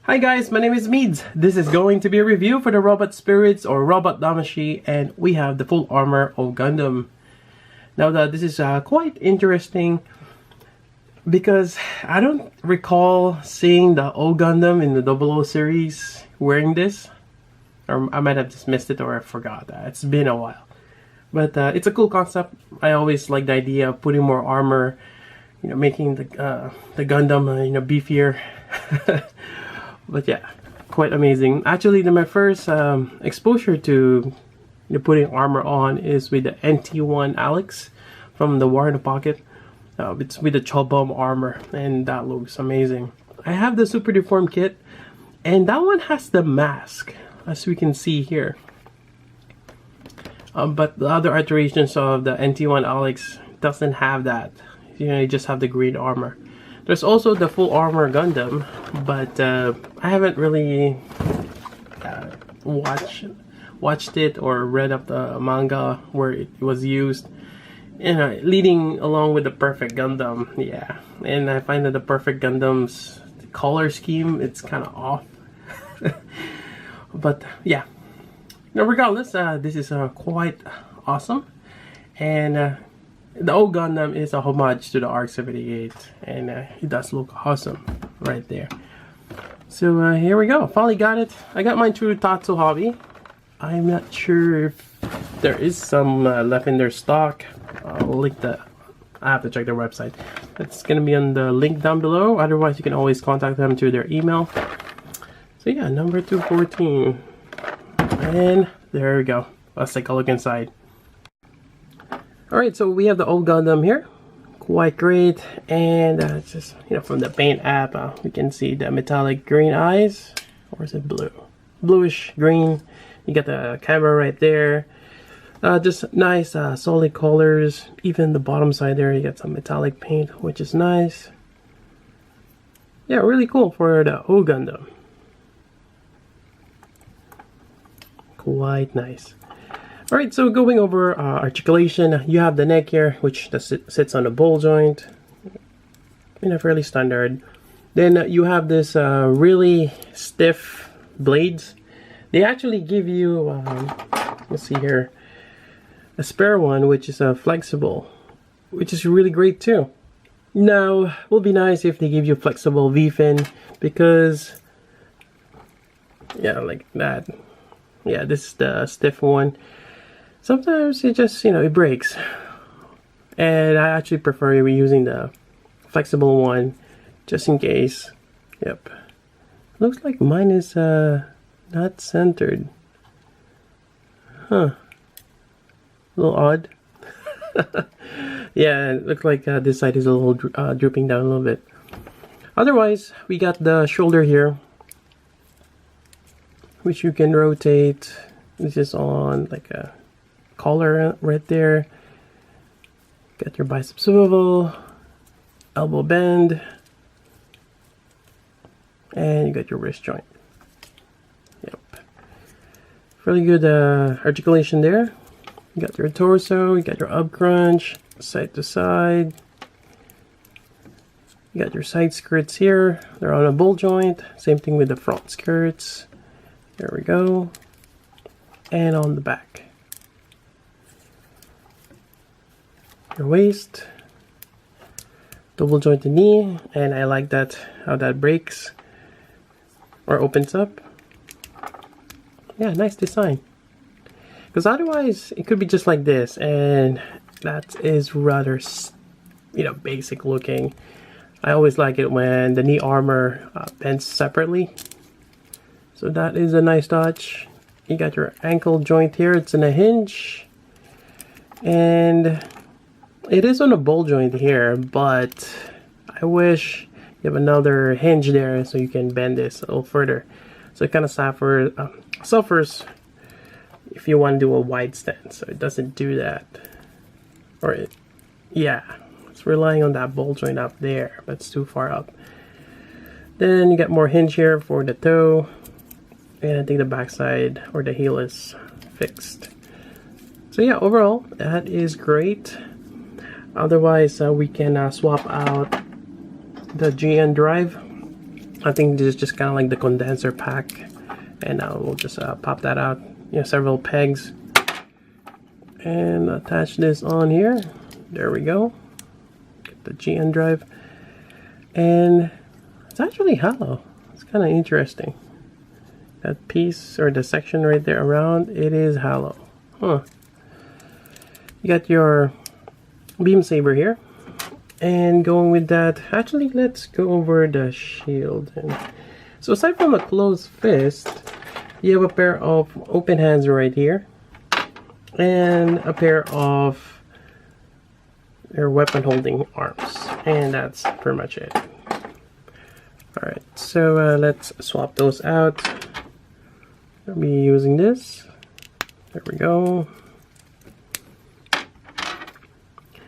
Hi guys, my name is Meads. This is going to be a review for the Robot Spirits or Robot Damashi, and we have the full armor of Gundam. Now this is quite interesting because I don't recall seeing the old Gundam in the 00 series wearing this. Or I might have just missed it or I forgot that. It's been a while. But it's a cool concept. I always like the idea of putting more armor, making the Gundam beefier. But yeah, quite amazing. Actually, my first exposure to putting armor on is with the NT1 Alex from the War in the Pocket. It's with the Chobom armor, and that looks amazing. I have the Super Deformed kit, and that one has the mask, as we can see here. But the other iterations of the NT1 Alex doesn't have that. You just have the green armor. There's also the full armor Gundam, but I haven't really watched it or read up the manga where it was used. Leading along with the Perfect Gundam, yeah. And I find that the Perfect Gundam's color scheme, it's kind of off. But yeah. Now, regardless, this is quite awesome, and the old Gundam is a homage to the ARC-78, and it does look awesome right there. So here we go. Finally got it. I got mine through Tatsu Hobby. I'm not sure if there is some left in their stock. I'll link the. I have to check their website. It's gonna be on the link down below. Otherwise, you can always contact them through their email. So yeah, number 214, and there we go. Let's take a look inside. Alright, so we have the old Gundam here. Quite great. And it's just, from the paint app, we can see the metallic green eyes. Or is it blue? Bluish green. You got the camera right there. Just nice, solid colors. Even the bottom side there, you got some metallic paint, which is nice. Yeah, really cool for the old Gundam. Quite nice. Alright, so going over articulation, you have the neck here, which sits on the ball joint, fairly standard. Then you have this really stiff blades. They actually give you, let's see here, a spare one, which is flexible, which is really great too. Now, it will be nice if they give you flexible V-fin, because, yeah, like that. Yeah, this is the stiff one. Sometimes it just, it breaks. And I actually prefer using the flexible one, just in case. Yep. Looks like mine is not centered. Huh. A little odd. Yeah, it looks like this side is a little drooping down a little bit. Otherwise, we got the shoulder here, which you can rotate. This is on like a collar right there. Got your bicep swivel, elbow bend, and you got your wrist joint. Yep. Really good articulation there. You got your torso, you got your up crunch, side to side. You got your side skirts here. They're on a ball joint. Same thing with the front skirts. There we go. And on the back. Your waist, double jointed knee, and I like that, how that breaks or opens up. Yeah, nice design. Because otherwise it could be just like this, and that is rather, basic looking. I always like it when the knee armor bends separately. So that is a nice touch. You got your ankle joint here. It's in a hinge, and it is on a ball joint here, but I wish you have another hinge there so you can bend this a little further. So it kind of suffers if you want to do a wide stance, so it doesn't do that. Yeah, it's relying on that ball joint up there, but it's too far up. Then you got more hinge here for the toe, and I think the backside or the heel is fixed. So yeah, overall, that is great. Otherwise, we can swap out the GN drive I think this is just kind of like the condenser pack, and we'll just pop that out. You know, several pegs, and attach this on here. There we go. Get the GN drive, and it's actually hollow. It's kind of interesting. That piece or the section right there around it is hollow. Huh. You got your beam saber here. And going with that, actually let's go over the shield. And so aside from a closed fist, you have a pair of open hands right here, and a pair of your weapon holding arms, and that's pretty much it. Alright, so let's swap those out. I'll be using this. There we go.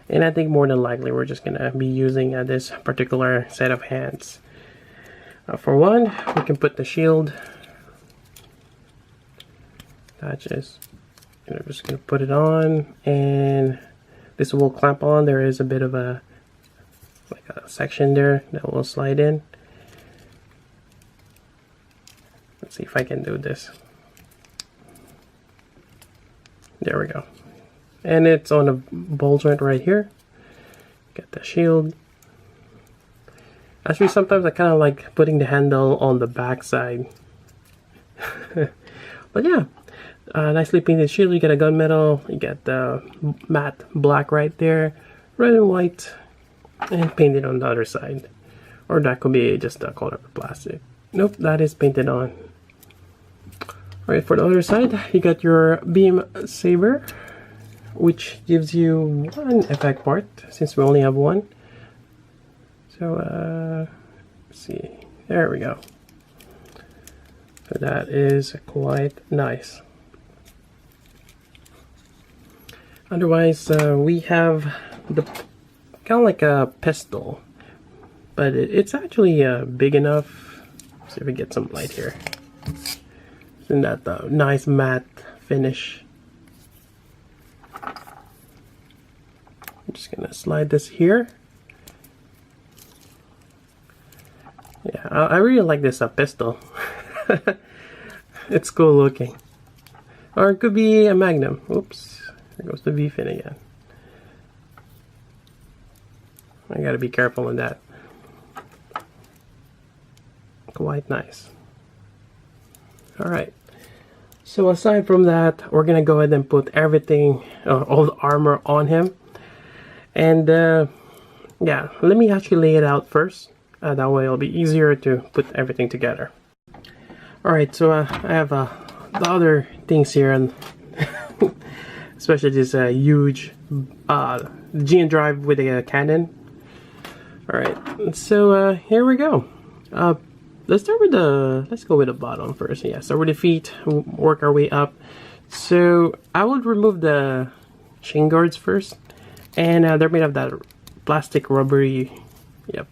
And I think more than likely we're just gonna be using this particular set of hands. For one, we can put the shield. Just, I'm just gonna put it on, and this will clamp on. There is a bit of a section there that will slide in. Let's see if I can do this. There we go. And it's on a ball joint right here. Get the shield. Actually, sometimes I kind of like putting the handle on the back side. But yeah, nicely painted shield. You get a gunmetal. You get the matte black right there, red and white, and painted on the other side. Or that could be just a color of plastic. Nope, that is painted on. Alright, for the other side, you got your beam saber, which gives you one effect part since we only have one. So let's see, there we go. So that is quite nice. Otherwise, we have the kind of like a pistol, but it's actually big enough. Let's see if we get some light here. Isn't that nice matte finish? I'm just gonna slide this here. Yeah, I really like this pistol. It's cool looking. Or it could be a Magnum. Oops, there goes the V fin again. I gotta be careful on that. Quite nice. Alright, so aside from that, we're gonna go ahead and put everything, all the armor on him. And yeah, let me actually lay it out first. That way it'll be easier to put everything together. Alright, so I have the other things here, and especially this huge GN drive with a cannon. Alright, so here we go. Let's start with let's go with the bottom first. Yeah, start with the feet, work our way up. So I would remove the shin guards first, and they're made of that plastic rubbery, yep.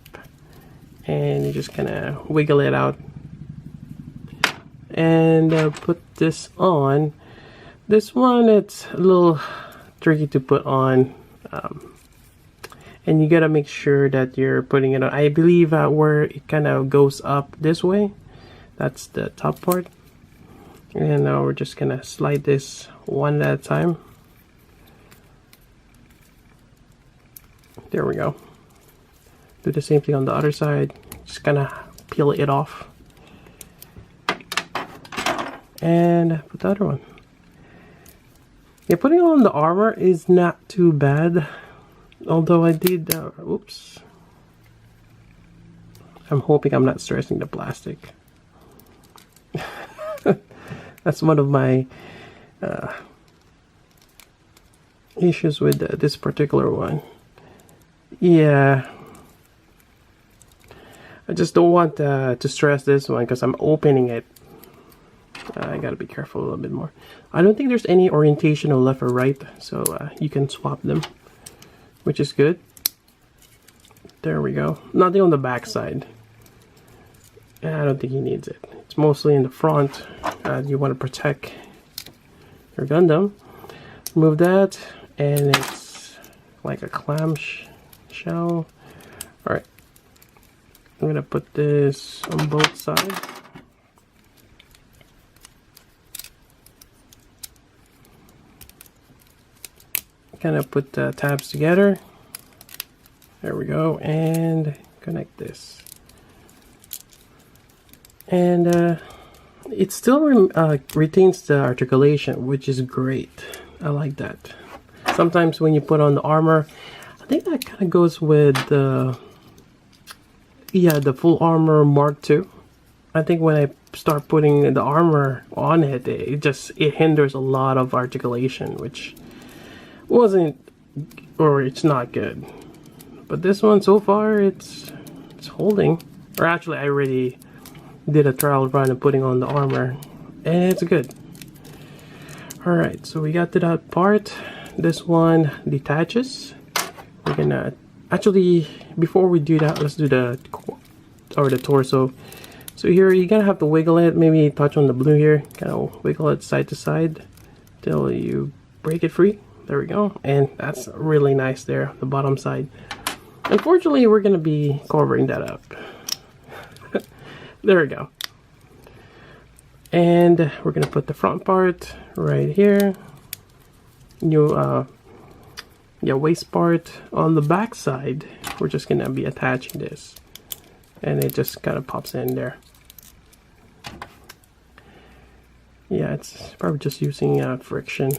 And you just kind of wiggle it out, and put this on. This one, it's a little tricky to put on, and you gotta make sure that you're putting it on. I believe where it kind of goes up this way, that's the top part. And now we're just gonna slide this one at a time. There we go. Do the same thing on the other side. Just kind of peel it off. And put the other one. Yeah, putting on the armor is not too bad. Although I did, oops. I'm hoping I'm not stressing the plastic. That's one of my issues with this particular one. Yeah. I just don't want to stress this one because I'm opening it. I gotta be careful a little bit more. I don't think there's any orientation of left or right, so you can swap them, which is good. There we go. Nothing on the back side. I don't think he needs it. It's mostly in the front. You want to protect your Gundam. Remove that, and it's like a clam shell. Alright. I'm gonna put this on both sides. Kind of put the tabs together. There we go, and connect this. And it still retains the articulation, which is great. I like that. Sometimes when you put on the armor, I think that kind of goes with the full armor Mark II. I think when I start putting the armor on it, it hinders a lot of articulation, which wasn't, or it's not good. But this one so far, it's holding. Or actually, I already did a trial run of putting on the armor, and it's good. All right, so we got to that part. This one detaches. We're gonna actually, before we do that, let's do the torso. So here you're gonna have to wiggle it, maybe touch on the blue here, kind of wiggle it side to side till you break it free. There we go, and that's really nice there, the bottom side. Unfortunately, we're gonna be covering that up. There we go. And we're gonna put the front part right here. Waist part on the back side. We're just gonna be attaching this, and it just kind of pops in there. Yeah, it's probably just using friction.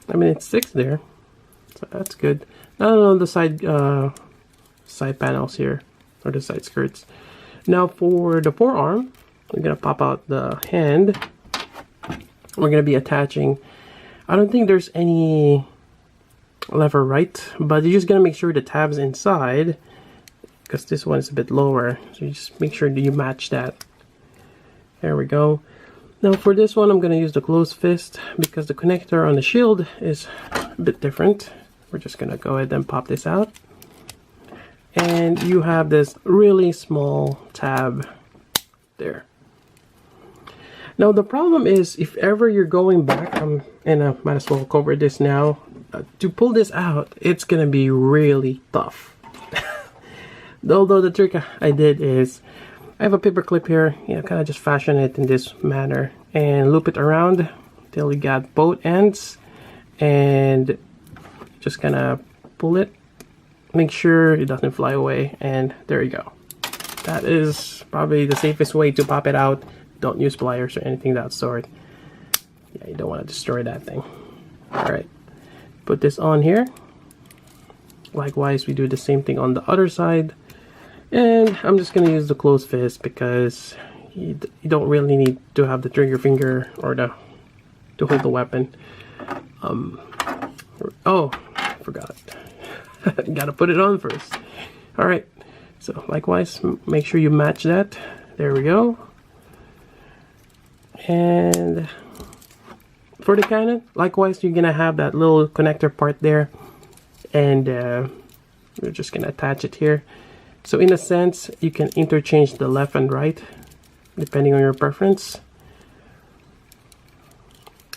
I mean, it sticks there, so that's good. Now on the side panels here, or the side skirts. Now for the forearm, we're gonna pop out the hand. We're gonna be attaching. I don't think there's any left or right, but you're just gonna make sure the tab's inside, because this one is a bit lower. So you just make sure that you match that. There we go. Now for this one, I'm gonna use the closed fist because the connector on the shield is a bit different. We're just gonna go ahead and pop this out. And you have this really small tab there. Now the problem is, if ever you're going back, and I might as well cover this now, to pull this out, it's gonna be really tough. Although the trick I did is, I have a paper clip here, kind of just fashion it in this manner and loop it around till you got both ends, and just kind of pull it. Make sure it doesn't fly away, and there you go. That is probably the safest way to pop it out. Don't use pliers or anything of that sort. Yeah, you don't want to destroy that thing. Alright, put this on here. Likewise, we do the same thing on the other side. And I'm just going to use the closed fist because you don't really need to have the trigger finger or to hold the weapon. Oh, I forgot. Gotta put it on first. Alright, so likewise, make sure you match that. There we go. And for the cannon, likewise, you're gonna have that little connector part there, and we're just gonna attach it here. So in a sense, you can interchange the left and right depending on your preference.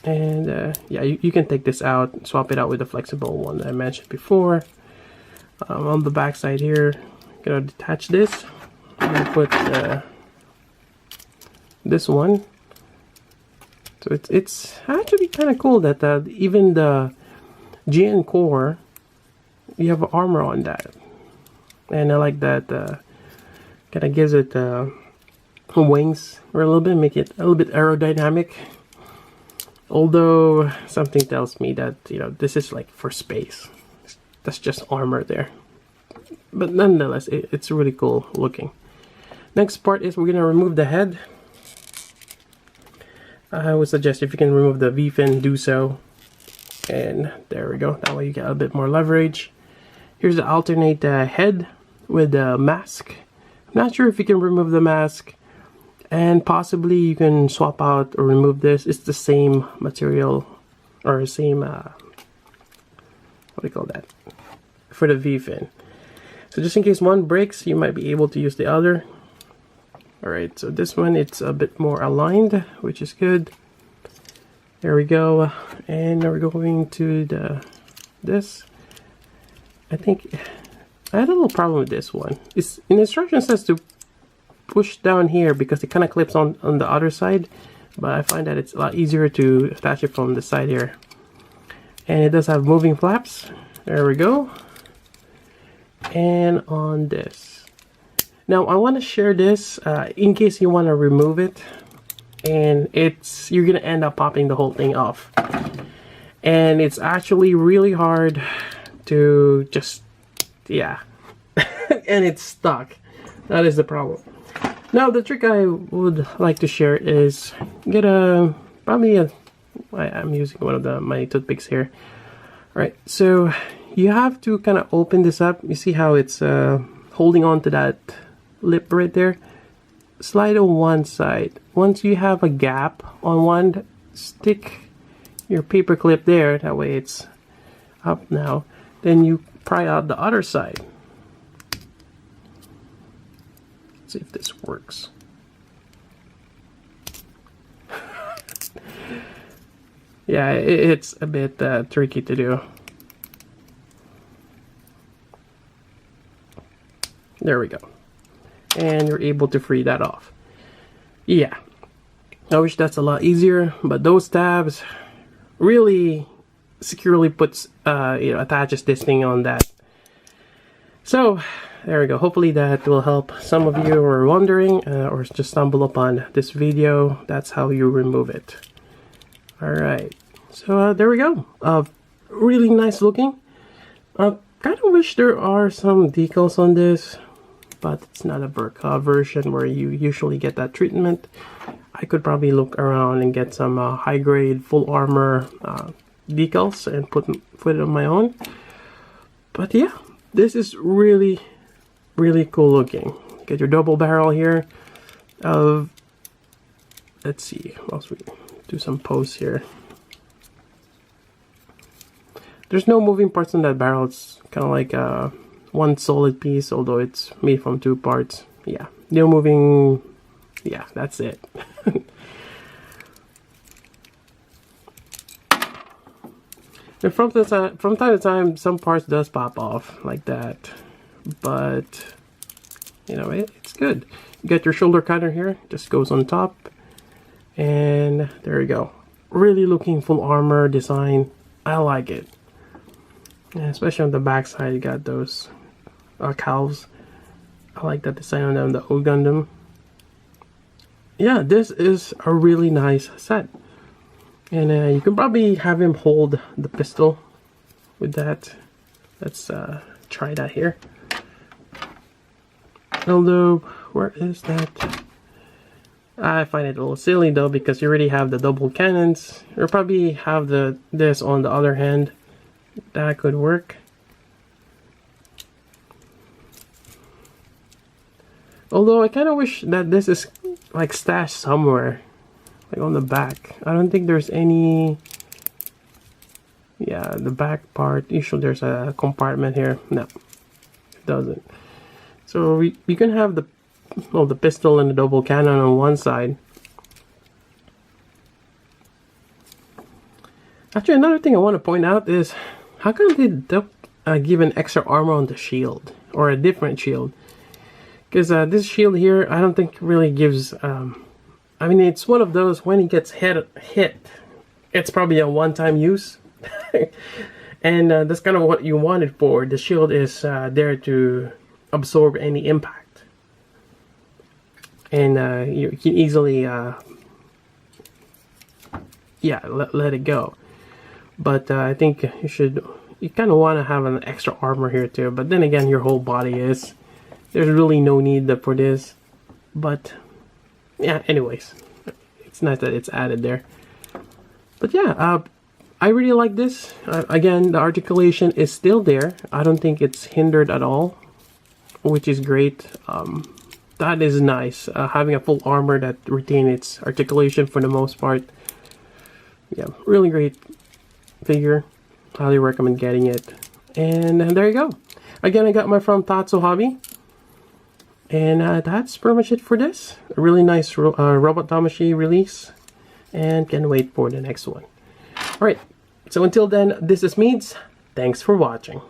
And yeah, you can take this out, swap it out with the flexible one that I mentioned before. On the back side here, I'm gonna detach this. I'm gonna put this one. So it's actually kind of cool that even the GN core, you have armor on that, and I like that. Kind of gives it wings or a little bit, make it a little bit aerodynamic. Although something tells me that this is like for space. That's just armor there, but nonetheless, it's really cool looking. Next part is we're gonna remove the head. I would suggest if you can remove the V-fin, do so. And there we go. That way you get a bit more leverage. Here's the alternate head with the mask. I'm not sure if you can remove the mask, and possibly you can swap out or remove this. It's the same material, or same what do you call that, for the V-fin. So just in case one breaks, you might be able to use the other. Alright, so this one, it's a bit more aligned, which is good. There we go. And now we're going to this. I think I had a little problem with this one. It's in the instruction says to push down here because it kind of clips on the other side, but I find that it's a lot easier to attach it from the side here. And it does have moving flaps. There we go. And on this. Now I want to share this in case you want to remove it, and you're gonna end up popping the whole thing off. And it's actually really hard to just, yeah. And it's stuck. That is the problem. Now the trick I would like to share is get I'm using one of my toothpicks here. Alright, so you have to kind of open this up. You see how it's holding on to that lip right there? Slide on one side. Once you have a gap on one, stick your paper clip there. That way it's up now. Then you pry out the other side. Let's see if this works. Yeah, it's a bit tricky to do. There we go. And you're able to free that off. Yeah, I wish that's a lot easier, but those tabs really securely attaches this thing on that. So there we go. Hopefully that will help some of you who are wondering or just stumble upon this video. That's how you remove it. Alright, so there we go. Really nice looking. Kind of wish there are some decals on this, but it's not a Burka version where you usually get that treatment. I could probably look around and get some high grade full armor decals and put it on my own. But yeah, this is really cool looking. Get your double barrel here. Let's see, what else we do some posts here. There's no moving parts in that barrel. It's kind of like one solid piece, although it's made from two parts. Yeah, no moving. Yeah, that's it. And from time to time, some parts does pop off like that, but you know, it's good. You get your shoulder cutter here, just goes on top, and there you go. Really looking full armor design. I like it. And especially on the back side, you got those cowls. I like that design on them, the old Gundam. Yeah, this is a really nice set. And you can probably have him hold the pistol with that. Let's try that here. Although, where is that? I find it a little silly though, because you already have the double cannons. You'll probably have this on the other hand. That could work. Although I kind of wish that this is like stashed somewhere, like on the back. I don't think there's any. Yeah, the back part. Usually there's a compartment here. No, it doesn't. So you can have the pistol and the double cannon on one side. Actually, another thing I want to point out is, how come they give an extra armor on the shield, or a different shield? Because this shield here, I don't think really gives. I mean, it's one of those, when he gets hit, it's probably a one-time use, and that's kind of what you want it for. The shield is there to absorb any impact, and you can easily, yeah, let it go. But I think you kind of want to have an extra armor here too. But then again, your whole body is. There's really no need for this. But yeah, anyways, it's nice that it's added there. But yeah, I really like this. Again, the articulation is still there. I don't think it's hindered at all, which is great. That is nice. Having a full armor that retains its articulation for the most part. Yeah, really great figure. Highly recommend getting it. And there you go. Again, I got my from Tatsu Hobby. And that's pretty much it for this. A really nice Robot Damashi release. And can't wait for the next one. Alright, so until then, this is Meads. Thanks for watching.